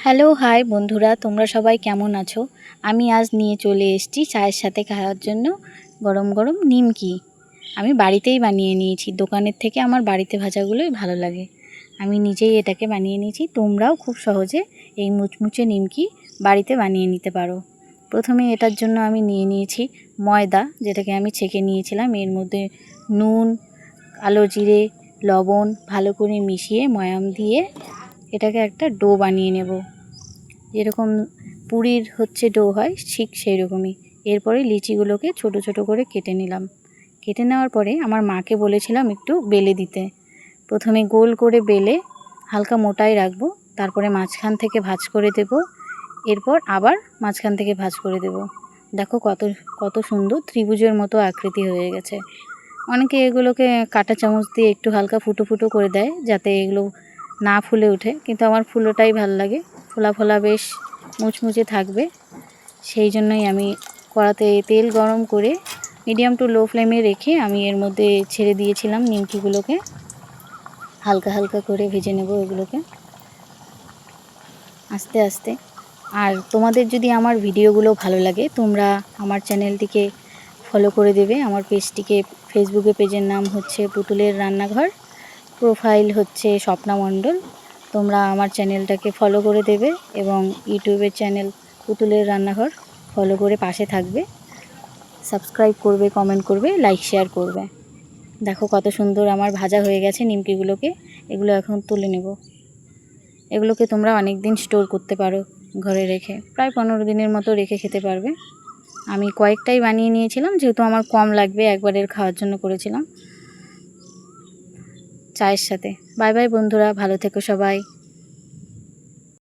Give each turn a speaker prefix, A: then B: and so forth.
A: Hello hi বন্ধুরা, তোমরা সবাই কেমন আছো? আমি আজ নিয়ে চলে এসেছি চায়ের সাথে খাওয়ার জন্য গরম গরম নিমকি। আমি বাড়িতেই বানিয়ে নিয়েছি, দোকানের থেকে আমার বাড়িতে ভাজাগুলোই ভালো লাগে। আমি নিজেই এটাকে বানিয়ে নিয়েছি। তোমরাও খুব সহজে এই মুচমুচে নিমকি বাড়িতে বানিয়ে নিতে পারো। প্রথমে এটার জন্য আমি নিয়ে নিয়েছি ময়দা, যেটাকে আমি ছেঁকে নিয়েছিলাম। এর মধ্যে নুন, কালো জিরে, লবণ ভালো করে মিশিয়ে ময়াম দিয়ে এটাকে একটা ডো বানিয়ে নেব। যেরকম পুরীর ডো হয় ঠিক সেই রকমই। এরপরে লিচিগুলোকে ছোট ছোট করে কেটে নিলাম। কেটে নেওয়ার পরে আমার মাকে বলেছিলাম একটু বেলে দিতে। প্রথমে গোল করে বেলে হালকা মোটাই রাখবো, তারপরে মাঝখান থেকে ভাঁজ করে দেব, এরপর আবার মাঝখান থেকে ভাঁজ করে দেব। দেখো কত কত সুন্দর ত্রিভুজের মতো আকৃতি হয়ে গেছে। অনেকে এগুলোকে কাঁটা চামচ দিয়ে একটু হালকা ফুটো ফুটো করে দেয় যাতে এগুলো না ফুলে ওঠে, কিন্তু আমার ফুলোটাই ভালো লাগে। ফোলা ফোলা বেশ মুচমুচে থাকবে, সেই জন্যই আমি কড়াতে তেল গরম করে মিডিয়াম টু লো ফ্লেমে রেখে আমি এর মধ্যে ছেড়ে দিয়েছিলাম নিমকিগুলোকে। হালকা হালকা করে ভেজে নেব এগুলোকে আস্তে আস্তে। আর তোমাদের যদি আমার ভিডিওগুলো ভালো লাগে, তোমরা আমার চ্যানেলটিকে ফলো করে দেবে। আমার পেজটিকে, ফেসবুকে পেজের নাম পুতুলের রান্নাঘর, প্রোফাইল স্বপ্না মণ্ডল। তোমরা আমার চ্যানেলটাকে ফলো করে দেবে এবং ইউটিউবের চ্যানেল পুতুলের রান্নাঘর ফলো করে পাশে থাকবে। সাবস্ক্রাইব করবে, কমেন্ট করবে, লাইক শেয়ার করবে। দেখো কত সুন্দর আমার ভাজা হয়ে গেছে নিমকিগুলোকে। এগুলো এখন তুলে নেব। এগুলোকে তোমরা অনেক দিন স্টোর করতে পারো ঘরে রেখে, প্রায় 15 দিনের মতো রেখে খেতে পারবে। আমি কয়েকটাই বানিয়ে নিয়েছিলাম, যেহেতু আমার কম লাগবে, একবারের খাওয়ার জন্য করেছিলাম চায়ের সাথে। বাই বাই বন্ধুরা, ভালো থেকো সবাই।